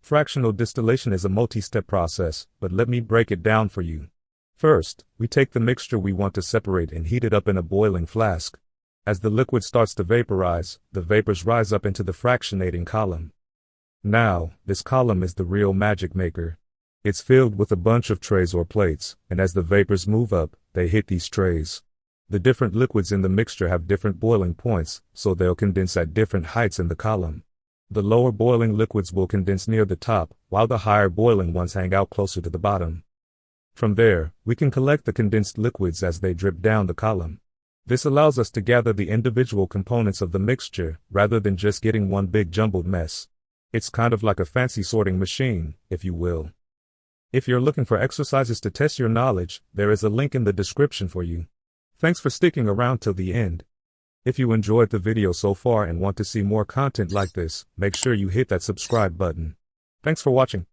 Fractional distillation is a multi-step process, but let me break it down for you. First, we take the mixture we want to separate and heat it up in a boiling flask. As the liquid starts to vaporize, the vapors rise up into the fractionating column. Now, this column is the real magic maker. It's filled with a bunch of trays or plates, and as the vapors move up, they hit these trays. The different liquids in the mixture have different boiling points, so they'll condense at different heights in the column. The lower boiling liquids will condense near the top, while the higher boiling ones hang out closer to the bottom. From there, we can collect the condensed liquids as they drip down the column. This allows us to gather the individual components of the mixture, rather than just getting one big jumbled mess. It's kind of like a fancy sorting machine, if you will. If you're looking for exercises to test your knowledge, there is a link in the description for you. Thanks for sticking around till the end. If you enjoyed the video so far and want to see more content like this, make sure you hit that subscribe button. Thanks for watching.